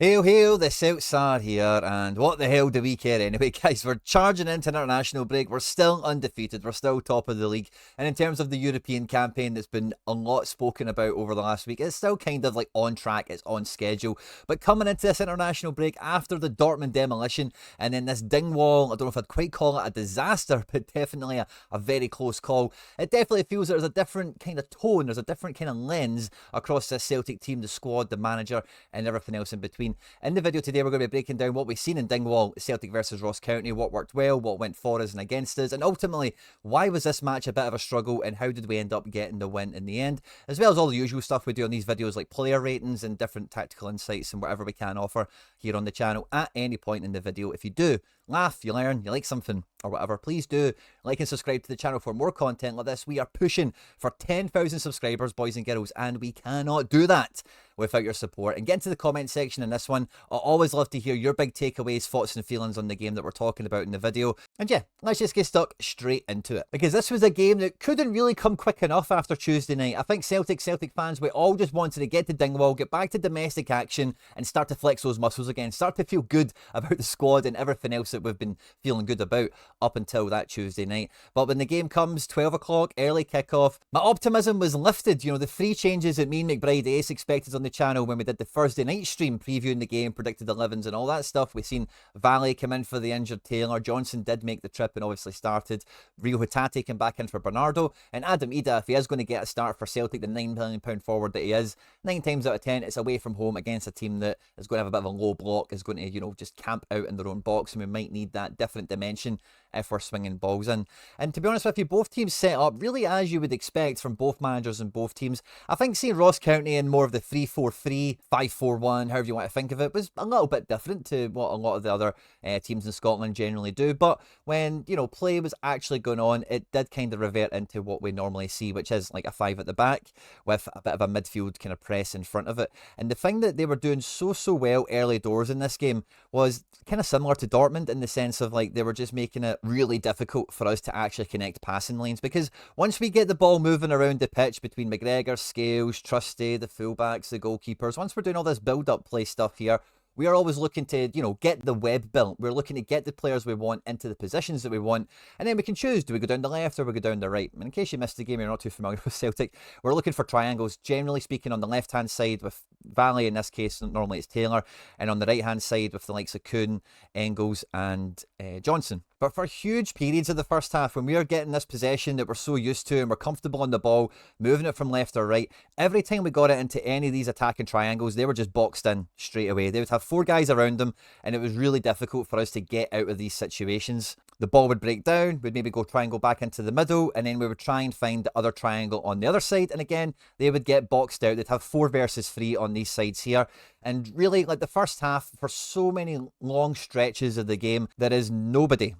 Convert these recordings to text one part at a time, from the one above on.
Hail, hail, the Celts are here, and what the hell do we care anyway, guys? We're charging into international break, we're still undefeated, we're still top of the league, and in terms of the European campaign that's been a lot spoken about over the last week, it's still kind of like on track, it's on schedule, but coming into this international break after the Dortmund demolition, and then this Dingwall, I don't know if I'd quite call it a disaster, but definitely a very close call, it definitely feels there's a different kind of tone, there's a different kind of lens across this Celtic team, the squad, the manager, and everything else in between. In the video today, we're going to be breaking down what we've seen in Dingwall, Celtic versus Ross County, what worked well, what went for us and against us, and ultimately, why was this match a bit of a struggle and how did we end up getting the win in the end, as well as all the usual stuff we do on these videos like player ratings and different tactical insights and whatever we can offer here on the channel at any point in the video. If you do laugh, you learn, you like something or whatever, please do like and subscribe to the channel for more content like this. We are pushing for 10,000 subscribers, boys and girls, and we cannot do that without your support. And get into the comment section in this one. I always love to hear your big takeaways, thoughts and feelings on the game that we're talking about in the video. And yeah, let's just get stuck straight into it, because this was a game that couldn't really come quick enough after Tuesday night. I think Celtic fans, we all just wanted to get to Dingwall, get back to domestic action and start to flex those muscles again, start to feel good about the squad and everything else that we've been feeling good about up until that Tuesday night. But when the game comes, 12 o'clock, early kickoff, my optimism was lifted. You know, the 3 changes that me and McBride Ace expected on the channel when we did the Thursday night stream previewing the game, predicted 11s and all that stuff. We've seen Valley come in for the injured Taylor, Johnson did make the trip and obviously started, Rio Hatate came back in for Bernardo, and Adam Ida, if he is going to get a start for Celtic, the £9 million forward that he is, 9 times out of 10 it's away from home against a team that is going to have a bit of a low block, is going to, you know, just camp out in their own box, and we might need that different dimension if we're swinging balls in. And to be honest with you, both teams set up really as you would expect from both managers and both teams. I think seeing Ross County in more of the 3-4-3, 5-4-1, however you want to think of it, was a little bit different to what a lot of the other teams in Scotland generally do. But when, you know, play was actually going on, it did kind of revert into what we normally see, which is like a 5 at the back with a bit of a midfield kind of press in front of it. And the thing that they were doing so well early doors in this game was kind of similar to Dortmund in the sense of like they were just making it really difficult for us to actually connect passing lanes, because once we get the ball moving around the pitch between McGregor, Scales, Trusty, the fullbacks, the goalkeepers, once we're doing all this build-up play stuff here, we are always looking to, you know, get the web built. We're looking to get the players we want into the positions that we want, and then we can choose, do we go down the left or we go down the right? And in case you missed the game, you're not too familiar with Celtic, we're looking for triangles, generally speaking, on the left-hand side with Valley, in this case, normally it's Taylor, and on the right-hand side with the likes of Kuhn, Engels, and Johnson. But for huge periods of the first half, when we are getting this possession that we're so used to and we're comfortable on the ball, moving it from left or right, every time we got it into any of these attacking triangles, they were just boxed in straight away. They would have 4 guys around them, and it was really difficult for us to get out of these situations. The ball would break down, we'd maybe go triangle back into the middle, and then we would try and find the other triangle on the other side, and again, they would get boxed out. They'd have 4 versus 3 on these sides here. And really, like the first half, for so many long stretches of the game, there is nobody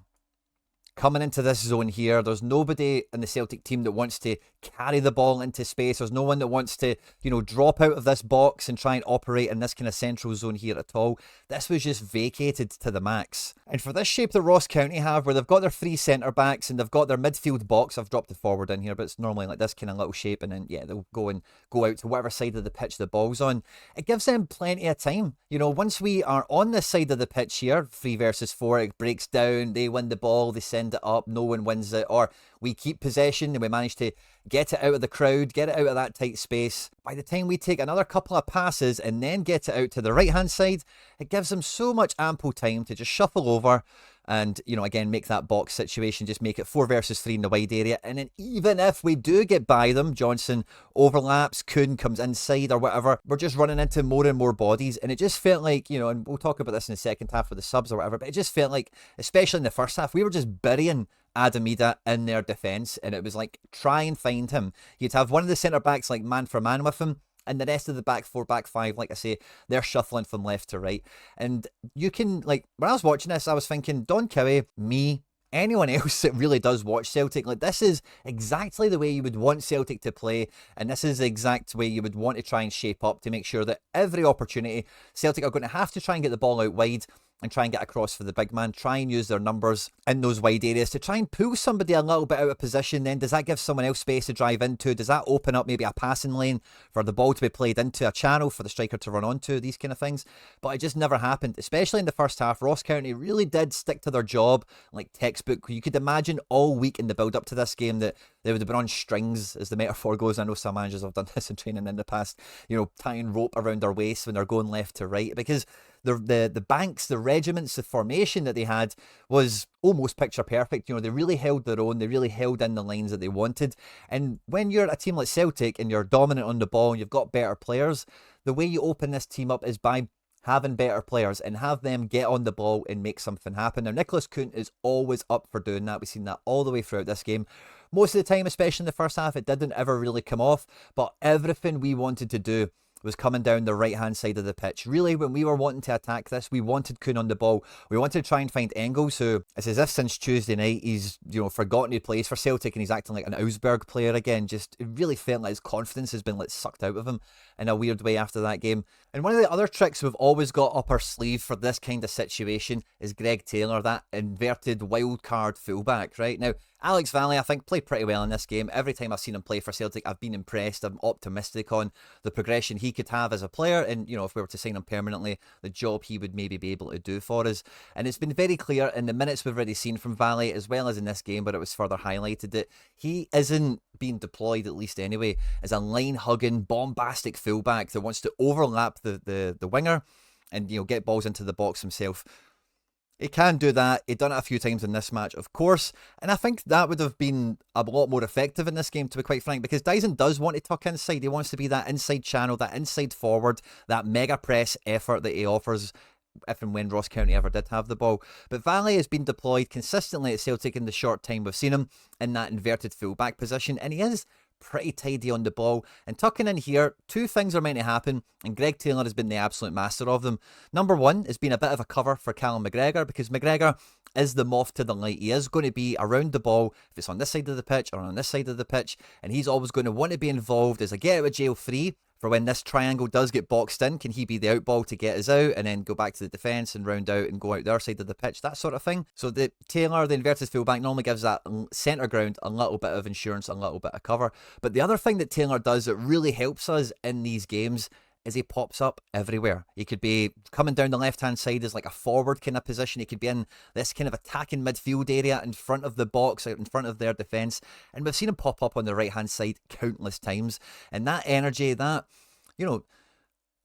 coming into this zone here. There's nobody in the Celtic team that wants to carry the ball into space. There's no one that wants to, you know, drop out of this box and try and operate in this kind of central zone here at all. This was just vacated to the max. And for this shape that Ross County have, where they've got their 3 centre-backs and they've got their midfield box, I've dropped the forward in here, but it's normally like this kind of little shape, and then, yeah, they'll go out to whatever side of the pitch the ball's on. It gives them plenty of time. You know, once we are on this side of the pitch here, 3 versus 4, it breaks down, they win the ball, they send it up, no one wins it, or we keep possession and we manage to get it out of the crowd, get it out of that tight space. By the time we take another couple of passes and then get it out to the right hand side, it gives them so much ample time to just shuffle over and, you know, again, make that box situation, just make it 4 versus 3 in the wide area. And then even if we do get by them, Johnson overlaps, Kuhn comes inside or whatever, we're just running into more and more bodies. And it just felt like, you know, and we'll talk about this in the second half with the subs or whatever, but it just felt like, especially in the first half, we were just burying Adam Ida in their defence, and it was like, try and find him. You'd have one of the centre-backs like man for man with him, and the rest of the back 4, back 5, like I say, they're shuffling from left to right. And you can, like, when I was watching this, I was thinking, Don Cowie, me, anyone else that really does watch Celtic, like, this is exactly the way you would want Celtic to play, and this is the exact way you would want to try and shape up to make sure that every opportunity, Celtic are going to have to try and get the ball out wide. and try and get across for the big man, try and use their numbers in those wide areas to try and pull somebody a little bit out of position. Then does that give someone else space to drive into? Does that open up maybe a passing lane for the ball to be played into, a channel for the striker to run onto, these kind of things? But it just never happened, especially in the first half. Ross County really did stick to their job like textbook. You could imagine all week in the build up to this game that they would have been on strings, as the metaphor goes. I know some managers have done this in training in the past, tying rope around their waist when they're going left to right, because the banks, the regiments, the formation that they had was almost picture perfect. They really held their own. They really held in the lines that they wanted. And when you're a team like Celtic and you're dominant on the ball and you've got better players, the way you open this team up is by having better players and have them get on the ball and make something happen. Now, Nicholas Kuhn is always up for doing that. We've seen that all the way throughout this game. Most of the time, especially in the first half, it didn't ever really come off, but everything we wanted to do was coming down the right-hand side of the pitch. Really, when we were wanting to attack this, we wanted Kuhn on the ball. We wanted to try and find Engels, who it's as if since Tuesday night he's forgotten he plays for Celtic and he's acting like an Augsburg player again. Just it really felt like his confidence has been sucked out of him in a weird way after that game. And one of the other tricks we've always got up our sleeve for this kind of situation is Greg Taylor, that inverted wild card fullback, right? Now, Alex Valley, I think, played pretty well in this game. Every time I've seen him play for Celtic, I've been impressed. I'm optimistic on the progression he could have as a player. And, if we were to sign him permanently, the job he would maybe be able to do for us. And it's been very clear in the minutes we've already seen from Valley, as well as in this game, but it was further highlighted that he isn't being deployed, at least anyway, as a line-hugging, bombastic fullback that wants to overlap the winger and, get balls into the box himself. He can do that. He'd done it a few times in this match, of course. And I think that would have been a lot more effective in this game, to be quite frank, because Dyson does want to tuck inside. He wants to be that inside channel, that inside forward, that mega press effort that he offers if and when Ross County ever did have the ball. But Valley has been deployed consistently at Celtic in the short time we've seen him in that inverted fullback position. And he is pretty tidy on the ball. And tucking in here, two things are meant to happen, and Greg Taylor has been the absolute master of them. Number one has been a bit of a cover for Callum McGregor, because McGregor is the moth to the light. He is going to be around the ball, if it's on this side of the pitch or on this side of the pitch, and he's always going to want to be involved as a get out of jail free. For when this triangle does get boxed in, can he be the out ball to get us out and then go back to the defence and round out and go out their side of the pitch, that sort of thing. So the Taylor, the inverted fullback, normally gives that centre ground a little bit of insurance, a little bit of cover. But the other thing that Taylor does that really helps us in these games is he pops up everywhere. He could be coming down the left-hand side as like a forward kind of position. He could be in this kind of attacking midfield area in front of the box, out in front of their defence. And we've seen him pop up on the right-hand side countless times. And that energy, that,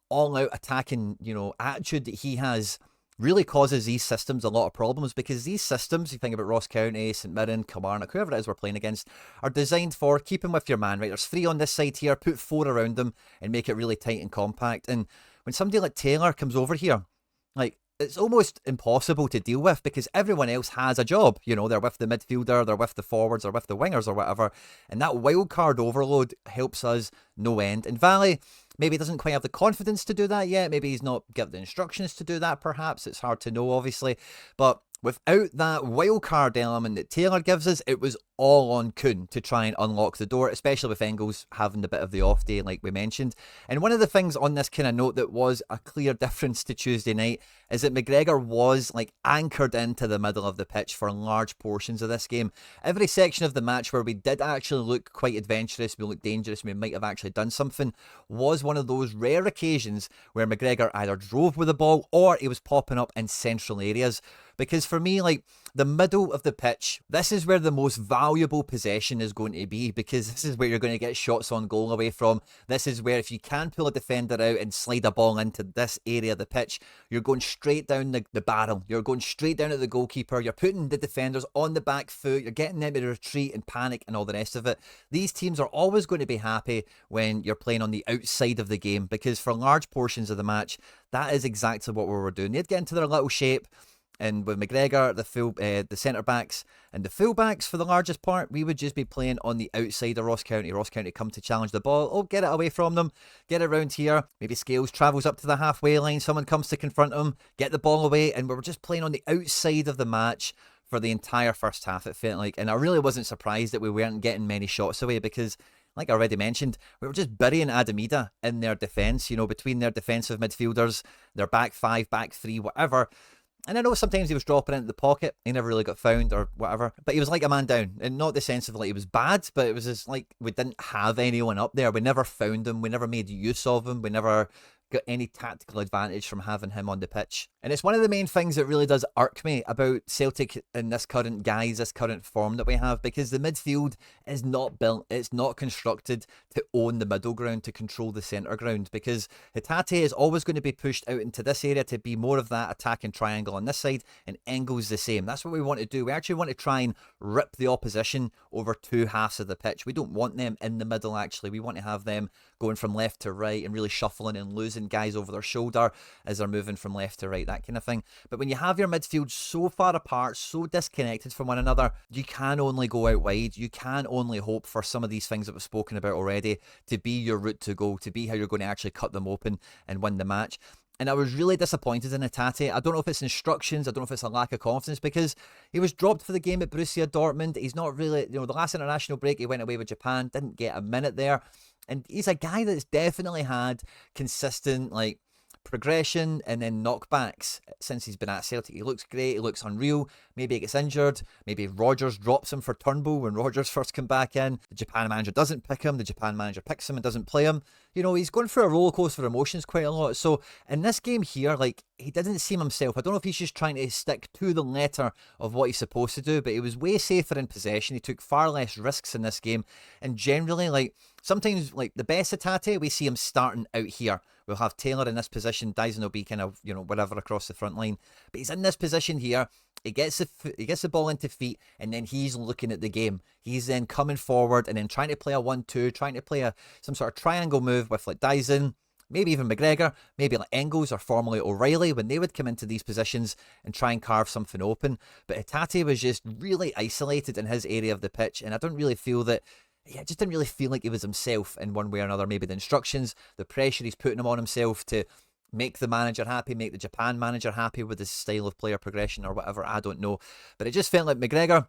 all-out attacking, attitude that he has really causes these systems a lot of problems, because these systems, you think about Ross County, St Mirren, Kilmarnock, whoever it is we're playing against, are designed for keeping with your man, right? There's three on this side here, put four around them and make it really tight and compact. And when somebody like Taylor comes over here, it's almost impossible to deal with, because everyone else has a job. They're with the midfielder, they're with the forwards, or with the wingers or whatever. And that wild card overload helps us no end. And Valley maybe doesn't quite have the confidence to do that yet. Maybe he's not given the instructions to do that, perhaps. It's hard to know, obviously. But without that wild card element that Taylor gives us, it was all on Kuhn to try and unlock the door, especially with Engels having a bit of the off day, like we mentioned. And one of the things on this kind of note that was a clear difference to Tuesday night is that McGregor was anchored into the middle of the pitch for large portions of this game. Every section of the match where we did actually look quite adventurous, we looked dangerous, we might have actually done something, was one of those rare occasions where McGregor either drove with the ball or he was popping up in central areas. Because for me, the middle of the pitch, this is where the most valuable possession is going to be, because this is where you're going to get shots on goal away from. This is where if you can pull a defender out and slide a ball into this area of the pitch, you're going straight down the barrel. You're going straight down at the goalkeeper. You're putting the defenders on the back foot. You're getting them to retreat and panic and all the rest of it. These teams are always going to be happy when you're playing on the outside of the game, because for large portions of the match, that is exactly what we were doing. They'd get into their little shape. And with McGregor, the centre-backs and the full-backs for the largest part, we would just be playing on the outside of Ross County. Ross County come to challenge the ball. Oh, get it away from them. Get it around here. Maybe Scales travels up to the halfway line. Someone comes to confront him. Get the ball away. And we were just playing on the outside of the match for the entire first half, it felt like. And I really wasn't surprised that we weren't getting many shots away, because like I already mentioned, we were just burying Adamida in their defence, between their defensive midfielders, their back five, back three, whatever. And I know sometimes he was dropping into the pocket. He never really got found or whatever. But he was like a man down. And not the sense of like he was bad, but it was just like we didn't have anyone up there. We never found him. We never made use of him. We never got any tactical advantage from having him on the pitch. And it's one of the main things that really does irk me about Celtic in this current form that we have, because the midfield is not built, it's not constructed to own the middle ground, to control the centre ground, because Hatate is always going to be pushed out into this area to be more of that attacking triangle on this side, and Engel's the same. That's what we want to do. We actually want to try and rip the opposition over two halves of the pitch. We don't want them in the middle, actually. We want to have them going from left to right and really shuffling and losing guys over their shoulder as they're moving from left to right, that kind of thing. But when you have your midfield so far apart, so disconnected from one another, you can only go out wide. You can only hope for some of these things that we've spoken about already to be your route to go, to be how you're going to actually cut them open and win the match. And I was really disappointed in Hatate. I don't know if it's instructions, I don't know if it's a lack of confidence, because he was dropped for the game at Borussia Dortmund. He's not really, the last international break he went away with Japan, didn't get a minute there. And he's a guy that's definitely had consistent, like, progression and then knockbacks since he's been at Celtic. He looks great, he looks unreal. Maybe he gets injured, maybe Rodgers drops him for Turnbull when Rodgers first came back in. The Japan manager doesn't pick him, the Japan manager picks him and doesn't play him. He's going through a roller coaster of emotions quite a lot. So in this game here, like, he didn't seem himself. I don't know if he's just trying to stick to the letter of what he's supposed to do, but he was way safer in possession. He took far less risks in this game, and generally, like, sometimes, like, the best Hatate, we see him starting out here. We'll have Taylor in this position. Dyson will be kind of, whatever across the front line. But he's in this position here. He gets the ball into feet, and then he's looking at the game. He's then coming forward and then trying to play a 1-2, trying to play some sort of triangle move with like Dyson, maybe even McGregor, maybe like Engels or formerly O'Reilly, when they would come into these positions and try and carve something open. But Hatate was just really isolated in his area of the pitch, and I don't really feel that. Yeah, it just didn't really feel like he was himself in one way or another. Maybe the instructions, the pressure he's putting him on himself to make the manager happy, make the Japan manager happy with his style of player progression or whatever, I don't know. But it just felt like McGregor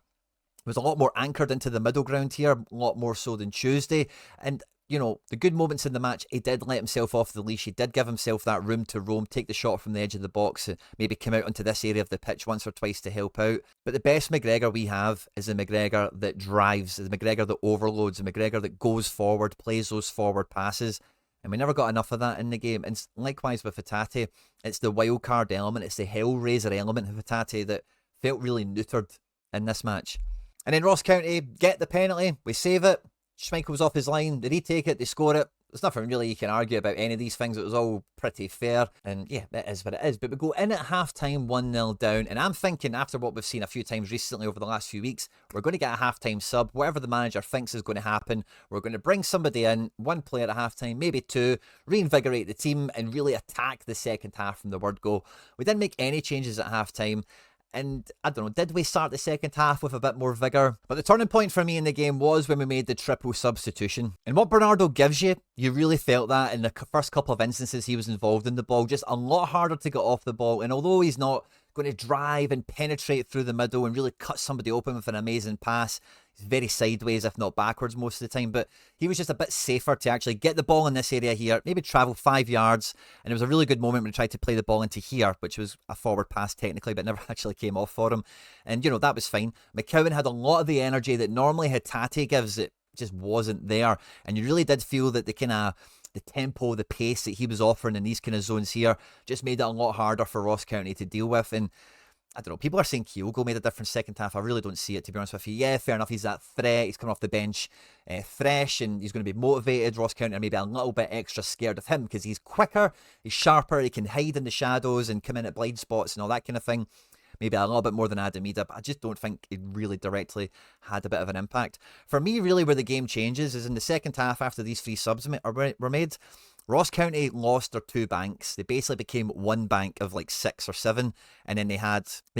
was a lot more anchored into the middle ground here, a lot more so than Tuesday. And the good moments in the match, he did let himself off the leash. He did give himself that room to roam, take the shot from the edge of the box, maybe come out onto this area of the pitch once or twice to help out. But the best McGregor we have is the McGregor that drives, the McGregor that overloads, the McGregor that goes forward, plays those forward passes. And we never got enough of that in the game. And likewise with Hatate, it's the wild card element, it's the Hellraiser element of Hatate that felt really neutered in this match. And then Ross County get the penalty, we save it. Schmeichel's off his line, they retake it, they score it. There's nothing really you can argue about any of these things. It was all pretty fair. And yeah, it is what it is. But we go in at half-time 1-0 down. And I'm thinking, after what we've seen a few times recently over the last few weeks, we're going to get a half-time sub. Whatever the manager thinks is going to happen, we're going to bring somebody in, one player at half-time, maybe two, reinvigorate the team and really attack the second half from the word go. We didn't make any changes at half-time. And I don't know, did we start the second half with a bit more vigour? But the turning point for me in the game was when we made the triple substitution. And what Bernardo gives you, you really felt that in the first couple of instances he was involved in the ball. Just a lot harder to get off the ball. And although he's not going to drive and penetrate through the middle and really cut somebody open with an amazing pass, he's very sideways, if not backwards most of the time. But he was just a bit safer to actually get the ball in this area here, maybe travel 5 yards. And it was a really good moment when he tried to play the ball into here, which was a forward pass technically, but never actually came off for him. And, that was fine. McCowan had a lot of the energy that normally Hatate gives. It just wasn't there. And you really did feel that the tempo, the pace that he was offering in these kind of zones here just made it a lot harder for Ross County to deal with. And I don't know, people are saying Kyogo made a difference second half. I really don't see it, to be honest with you. Yeah, fair enough, he's that threat. He's coming off the bench fresh and he's going to be motivated. Ross County are maybe a little bit extra scared of him because he's quicker, he's sharper, he can hide in the shadows and come in at blind spots and all that kind of thing. Maybe a little bit more than Adam Ida, but I just don't think it really directly had a bit of an impact. For me, really, where the game changes is in the second half after these three subs were made. Ross County lost their two banks. They basically became one bank of like 6 or 7. And then they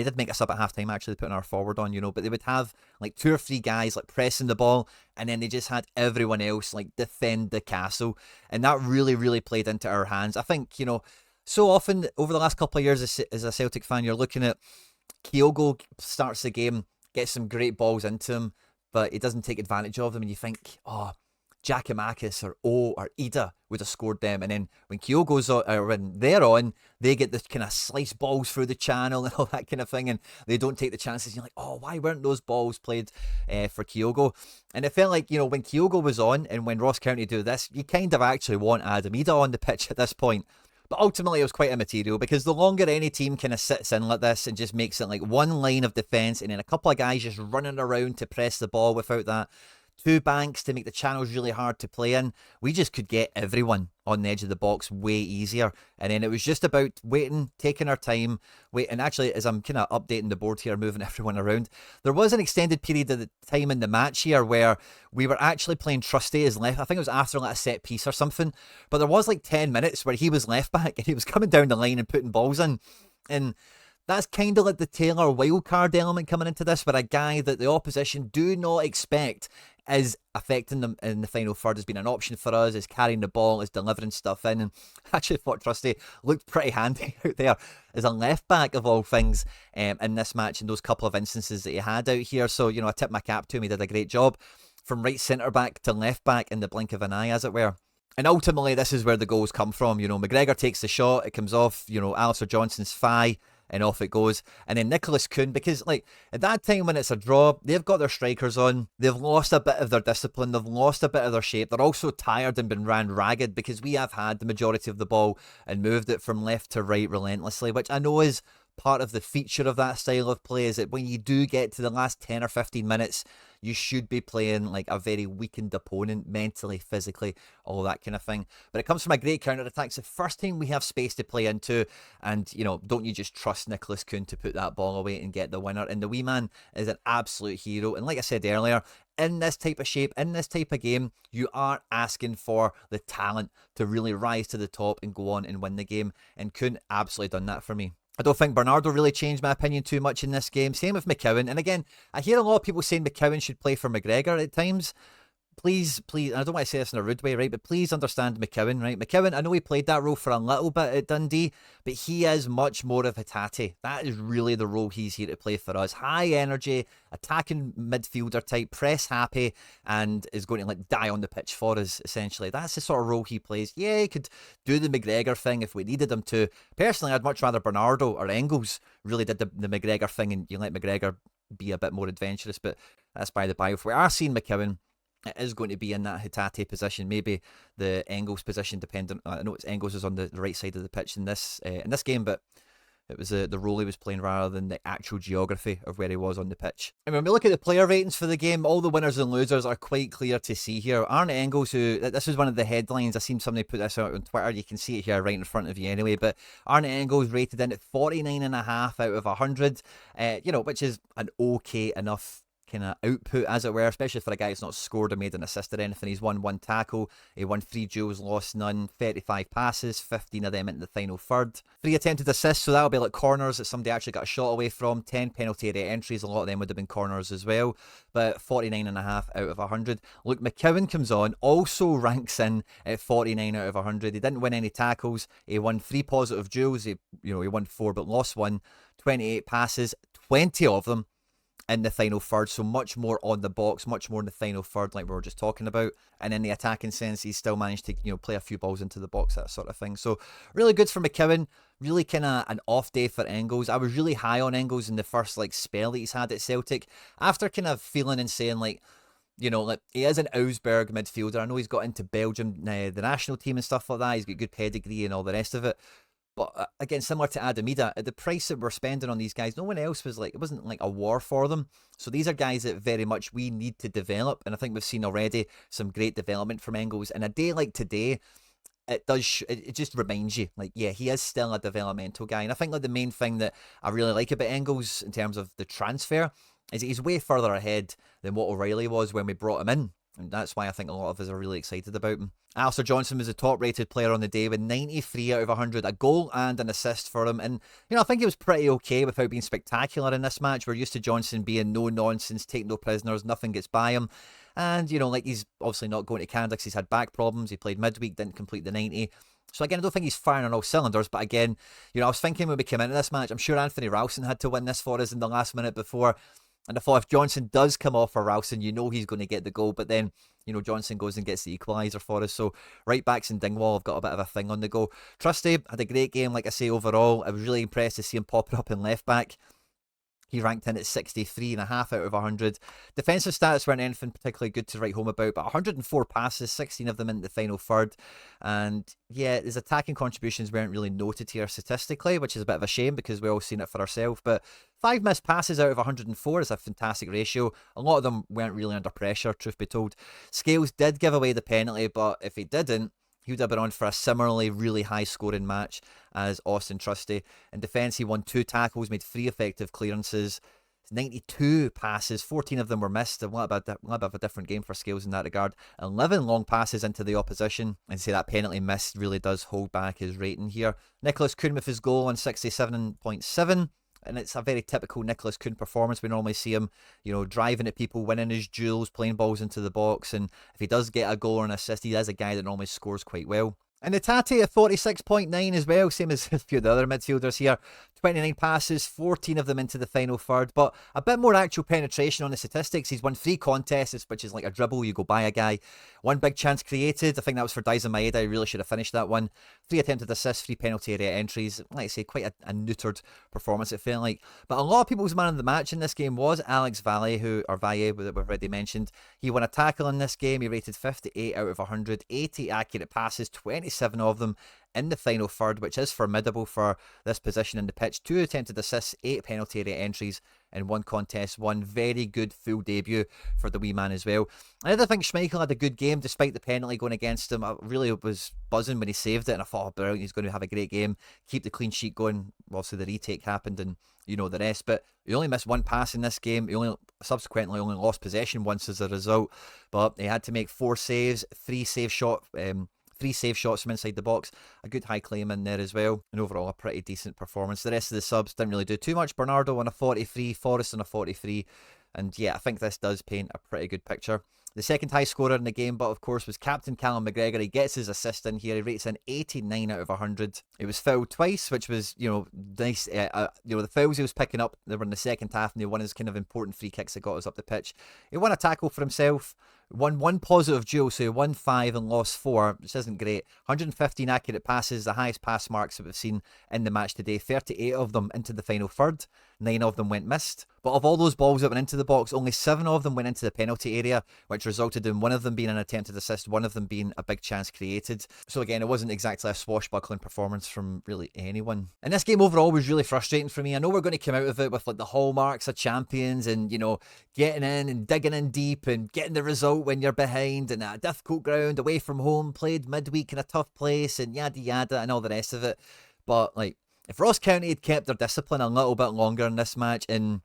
did make a sub at halftime, actually, putting our forward on, but they would have like 2 or 3 guys like pressing the ball. And then they just had everyone else like defend the castle. And that really, really played into our hands. I think, so often over the last couple of years as a Celtic fan, you're looking at Kyogo starts the game, gets some great balls into him, but he doesn't take advantage of them. And you think, Giacomakis or O or Ida would have scored them. And then when Kyogo's on, or when they're on, they get the kind of slice balls through the channel and all that kind of thing, and they don't take the chances. You're like, oh, why weren't those balls played for Kyogo? And it felt like, you know, when Kyogo was on and when Ross County do this, you kind of actually want Adam Ida on the pitch at this point. But ultimately, it was quite immaterial, because the longer any team kind of sits in like this and just makes it like one line of defence and then a couple of guys just running around to press the ball without that, two banks to make the channels really hard to play in, we just could get everyone on the edge of the box way easier. And then it was just about waiting, taking our time, wait. And actually, as I'm kind of updating the board here, moving everyone around, there was an extended period of the time in the match here where we were actually playing Trusty as left. I think it was after like a set piece or something, but there was like 10 minutes where he was left back and he was coming down the line and putting balls in. And that's kind of like the Taylor wildcard element coming into this, where a guy that the opposition do not expect is affecting them in the final third, has been an option for us, is carrying the ball, is delivering stuff in. And I actually thought Trusty looked pretty handy out there as a left back of all things in this match, in those couple of instances that he had out here. So, you know, I tip my cap to him. He did a great job from right centre back to left back in the blink of an eye, as it were. And ultimately, this is where the goals come from. You know, McGregor takes the shot, it comes off, you know, Alistair Johnson's thigh, and off it goes. And then Nicholas Kuhn, because like at that time when it's a draw, they've got their strikers on, they've lost a bit of their discipline, they've lost a bit of their shape, they're also tired and been ran ragged, because we have had the majority of the ball and moved it from left to right relentlessly, which I know is part of the feature of that style of play, is that when you do get to the last 10 or 15 minutes, you should be playing like a very weakened opponent, mentally, physically, all that kind of thing. But it comes from a great counter-attack. It's the first time we have space to play into, and, you know, don't you just trust Nicholas Kuhn to put that ball away and get the winner? And the wee man is an absolute hero. And like I said earlier, in this type of shape, in this type of game, you are asking for the talent to really rise to the top and go on and win the game. And Kuhn absolutely done that for me. I don't think Bernardo really changed my opinion too much in this game. Same with McCowan. And again, I hear a lot of people saying McCowan should play for McGregor at times. Please, and I don't want to say this in a rude way, right? But please understand McCowan, right? McCowan, I know he played that role for a little bit at Dundee, but he is much more of Hatate. That is really the role he's here to play for us. High energy, attacking midfielder type, press happy, and is going to like die on the pitch for us, essentially. That's the sort of role he plays. Yeah, he could do the McGregor thing if we needed him to. Personally, I'd much rather Bernardo or Engels really did the McGregor thing, and you let McGregor be a bit more adventurous, but that's by the by. If we are seeing McCowan, it is going to be in that Hatate position, maybe the Engels position, dependent. I know it's Engels is on the right side of the pitch in this game, but it was the role he was playing rather than the actual geography of where he was on the pitch. And when we look at the player ratings for the game, all the winners and losers are quite clear to see here. Arne Engels, who, this was one of the headlines, I seen somebody put this out on Twitter, you can see it here right in front of you anyway, but Arne Engels rated in at 49.5 out of 100, you know, which is an okay enough kind of output, as it were, especially for a guy that's not scored or made an assist or anything. He's won one tackle, he won 3 duels, lost none, 35 passes, 15 of them into the final third. 3 attempted assists, so that'll be like corners that somebody actually got a shot away from. 10 penalty area entries, a lot of them would have been corners as well, but 49.5 out of 100. Luke McCowan comes on, also ranks in at 49 out of 100. He didn't win any tackles, he won 3 positive duels, he won 4 but lost 1, 28 passes, 20 of them in the final third, so much more on the box, much more in the final third, like we were just talking about. And in the attacking sense, he still managed to, play a few balls into the box, that sort of thing. So really good for McCowan. Really kind of an off day for Engels. I was really high on Engels in the first spell that he's had at Celtic. After kind of feeling and saying he is an Augsburg midfielder. I know he's got into Belgium, the national team and stuff like that. He's got good pedigree and all the rest of it. But again, similar to Adam Ida, at the price that we're spending on these guys, no one else was it wasn't like a war for them. So these are guys that very much we need to develop. And I think we've seen already some great development from Engels. And a day like today, it just reminds you, he is still a developmental guy. And I think the main thing that I really like about Engels in terms of the transfer is he's way further ahead than what O'Reilly was when we brought him in. And that's why I think a lot of us are really excited about him. Alistair Johnson was the top rated player on the day with 93 out of 100, a goal and an assist for him. And, I think he was pretty okay without being spectacular in this match. We're used to Johnson being no nonsense, take no prisoners, nothing gets by him. And, he's obviously not going to Canada because he's had back problems. He played midweek, didn't complete the 90. So again, I don't think he's firing on all cylinders. But again, I was thinking when we came into this match, I'm sure Anthony Ralston had to win this for us in the last minute before. And I thought if Johnson does come off for Ralston, you know he's going to get the goal. But then, you know, Johnson goes and gets the equaliser for us. So right backs and Dingwall have got a bit of a thing on the go. Trusty had a great game, like I say, overall. I was really impressed to see him popping up in left back. He ranked in at 63.5 out of 100. Defensive stats weren't anything particularly good to write home about, but 104 passes, 16 of them in the final third. And yeah, his attacking contributions weren't really noted here statistically, which is a bit of a shame because we all seen it for ourselves. But 5 missed passes out of 104 is a fantastic ratio. A lot of them weren't really under pressure, truth be told. Scales did give away the penalty, but if he didn't, he would have been on for a similarly really high scoring match as Austin Trusty. In defence, he won 2 tackles, made 3 effective clearances, 92 passes, 14 of them were missed. A lot of a different game for Scales in that regard. 11 long passes into the opposition, and say that penalty miss really does hold back his rating here. Nicholas Kuhn with his goal on 67.7. And it's a very typical Nicholas Kuhn performance. We normally see him, you know, driving at people, winning his duels, playing balls into the box. And if he does get a goal or an assist, he is a guy that normally scores quite well. And the Tati at 46.9 as well, same as a few of the other midfielders here. 29 passes, 14 of them into the final third, but a bit more actual penetration on the statistics. He's won 3 contests, which is like a dribble, you go by a guy. 1 big chance created, I think that was for Daizen Maeda, he really should have finished that one. 3 attempted assists, 3 penalty area entries. Like I say, quite a neutered performance it felt like. But a lot of people's man of the match in this game was Alex Valle, Valle, that we've already mentioned. He won a tackle in this game, he rated 58 out of 100, 80 accurate passes, 27 of them in the final third, which is formidable for this position in the pitch. 2 attempted assists, 8 penalty area entries, and 1 contest. 1 very good full debut for the wee man as well. I did think Schmeichel had a good game despite the penalty going against him. I really was buzzing when he saved it, and I thought, oh, brilliant, he's going to have a great game, keep the clean sheet going. Obviously the retake happened and you know the rest, but he only missed 1 pass in this game. He subsequently only lost possession once as a result, but he had to make 4 saves, 3 save shots from inside the box, a good high claim in there as well, and overall a pretty decent performance. The rest of the subs didn't really do too much. Bernardo on a 43, Forrest on a 43, and yeah, I think this does paint a pretty good picture. The second high scorer in the game, but of course, was captain Callum McGregor. He gets his assist in here. He rates an 89 out of 100. He was fouled twice, which was, you know, nice. The fouls he was picking up, they were in the second half, and they won his kind of important free kicks that got us up the pitch. He won a tackle for himself. Won 1 positive duel, so he won 5 and lost 4, which isn't great. 115 accurate passes, the highest pass marks that we've seen in the match today. 38 of them into the final third. 9 of them went missed. But of all those balls that went into the box, only 7 of them went into the penalty area, which resulted in 1 of them being an attempted assist, 1 of them being a big chance created. So again, it wasn't exactly a swashbuckling performance from really anyone. And this game overall was really frustrating for me. I know we're going to come out of it with like the hallmarks of champions and, you know, getting in and digging in deep and getting the result when you're behind and at a difficult ground, away from home, played midweek in a tough place and yada yada and all the rest of it. But like, if Ross County had kept their discipline a little bit longer in this match, and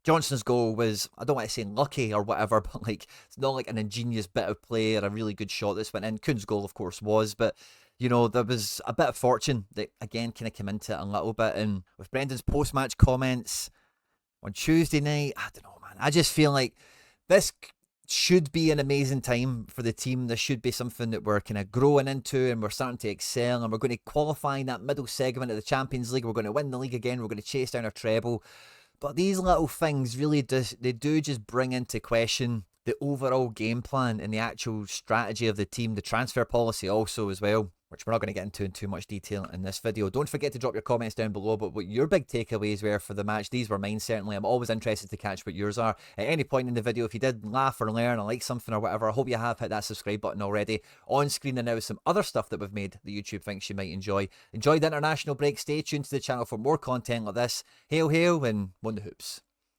Johnson's goal was, I don't want to say lucky or whatever, but like, it's not like an ingenious bit of play or a really good shot that's went in. Kuhn's goal, of course, was, but you know, there was a bit of fortune that again kind of came into it a little bit. And with Brendan's post-match comments on Tuesday night, I don't know, man. I just feel like this should be an amazing time for the team. This should be something that we're kind of growing into and we're starting to excel and we're going to qualify in that middle segment of the Champions League. We're going to win the league again. We're going to chase down our treble. But these little things really do just bring into question the overall game plan and the actual strategy of the team, the transfer policy also as well, which we're not going to get into in too much detail in this video. Don't forget to drop your comments down below about what your big takeaways were for the match. These were mine, certainly. I'm always interested to catch what yours are. At any point in the video, if you did laugh or learn or like something or whatever, I hope you have hit that subscribe button already. On screen and now some other stuff that we've made that YouTube thinks you might enjoy. Enjoy the international break. Stay tuned to the channel for more content like this. Hail, hail, and won the hoops.